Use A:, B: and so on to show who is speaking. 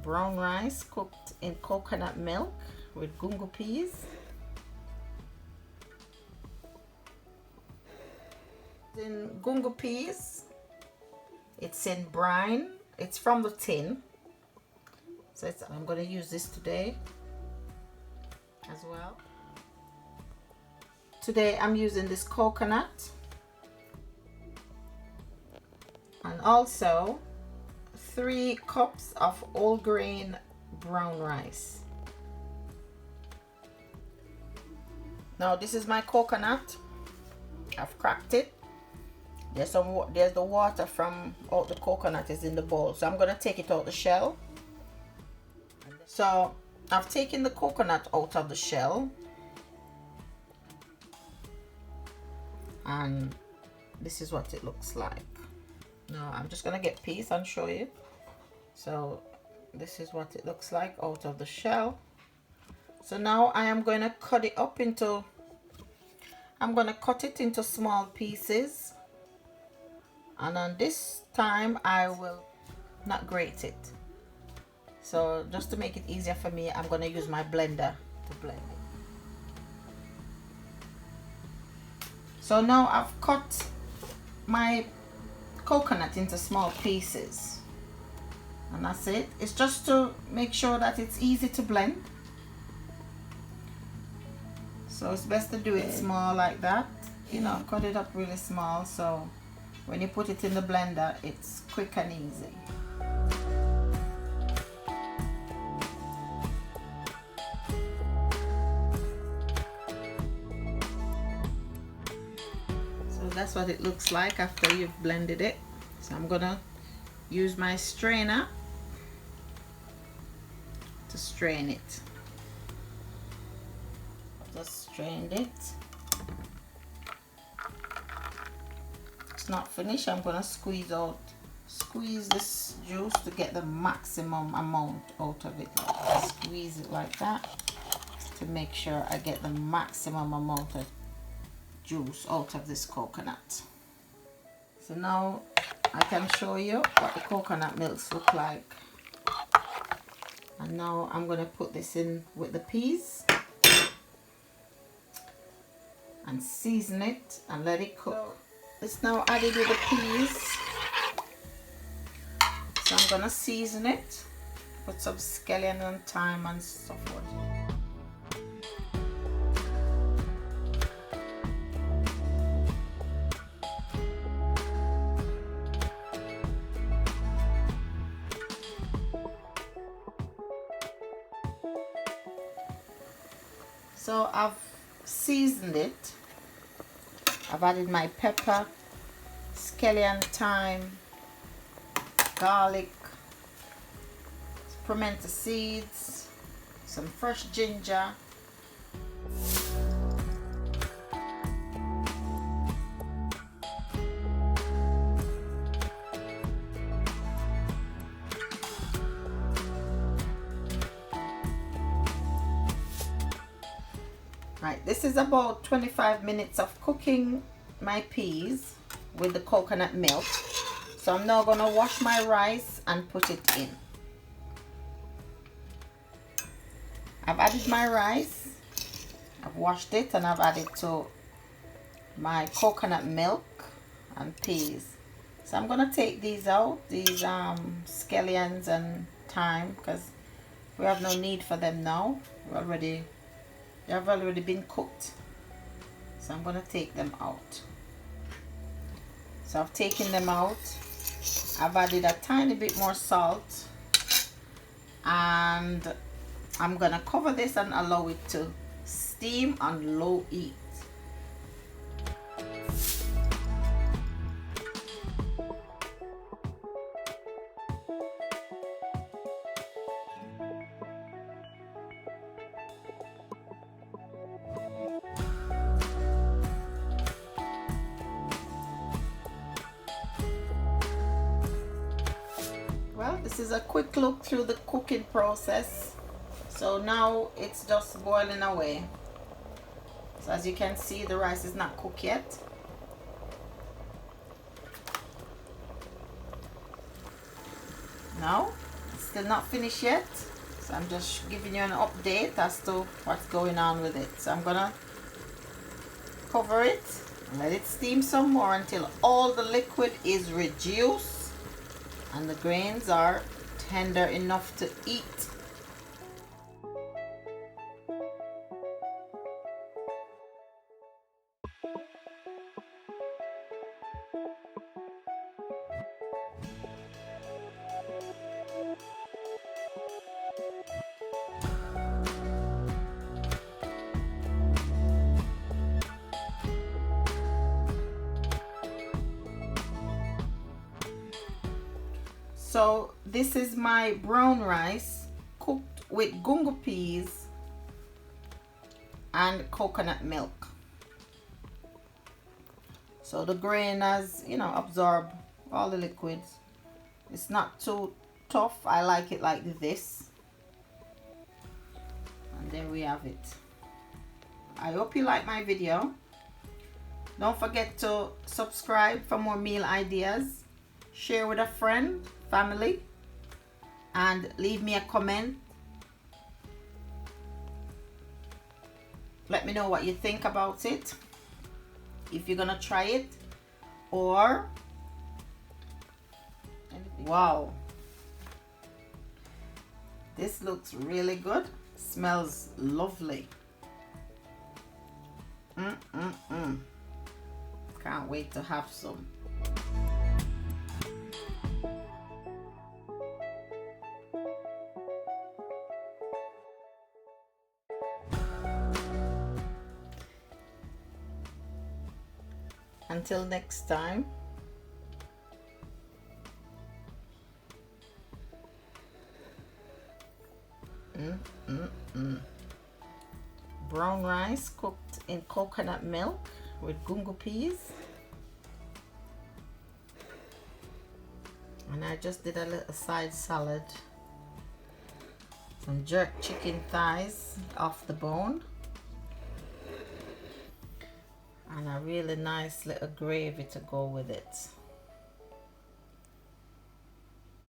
A: brown rice cooked in coconut milk with gungo peas. In gungo peas, it's in brine. It's from the tin, so I'm going to use this today as well. Today I'm using this coconut, and also 3 cups of whole grain brown rice. Now this is my coconut. I've cracked it. There's the water from out the coconut is in the bowl, so I'm gonna take it out the shell. So I've taken the coconut out of the shell, and this is what it looks like. Now I'm just gonna get peas and show you. So this is what it looks like out of the shell. So now I am going to cut it up into, I'm going to cut it into small pieces, and on this time I will not grate it. So just to make it easier for me, I'm going to use my blender to blend it. So now I've cut my coconut into small pieces, and that's it. It's just to make sure that it's easy to blend. So it's best to do it small like that, you know, cut it up really small, so when you put it in the blender it's quick and easy. So that's what it looks like after you've blended it. So I'm gonna use my strainer to strain it. Just strained it. It's not finished. I'm gonna squeeze this juice to get the maximum amount out of it. Squeeze it like that to make sure I get the maximum amount of juice out of this coconut. So now I can show you what the coconut milks look like. And now I'm going to put this in with the peas and season it and let it cook. It's now added with the peas. So I'm going to season it, put some scallion and thyme and so forth. So I've seasoned it. I've added my pepper, scallion, thyme, garlic, pimento seeds, some fresh ginger, right. This is about 25 minutes of cooking my peas with the coconut milk. So I'm now going to wash my rice and put it in. I've added my rice, I've washed it, and I've added to my coconut milk and peas. So I'm going to take these out, these scallions and thyme, because we have no need for them now. They have already been cooked. So I'm going to take them out. So I've taken them out. I've added a tiny bit more salt, and I'm going to cover this and allow it to steam on low heat. Well, this is a quick look through the cooking process. So now it's just boiling away. So as you can see, the rice is not cooked yet. Now it's still not finished yet, so I'm just giving you an update as to what's going on with it. So I'm gonna cover it and let it steam some more until all the liquid is reduced and the grains are tender enough to eat. So this is my brown rice cooked with gungo peas and coconut milk. So the grain has, you know, absorbed all the liquids. It's not too tough. I like it like this. And there we have it. I hope you like my video. Don't forget to subscribe for more meal ideas. Share with a friend, family, and leave me a comment. Let me know what you think about it, if you're gonna try it, or wow, this looks really good. Smells lovely. Can't wait to have some. Until next time, brown rice cooked in coconut milk with gungo peas, and I just did a little side salad, some jerk chicken thighs off the bone, and a really nice little gravy to go with it.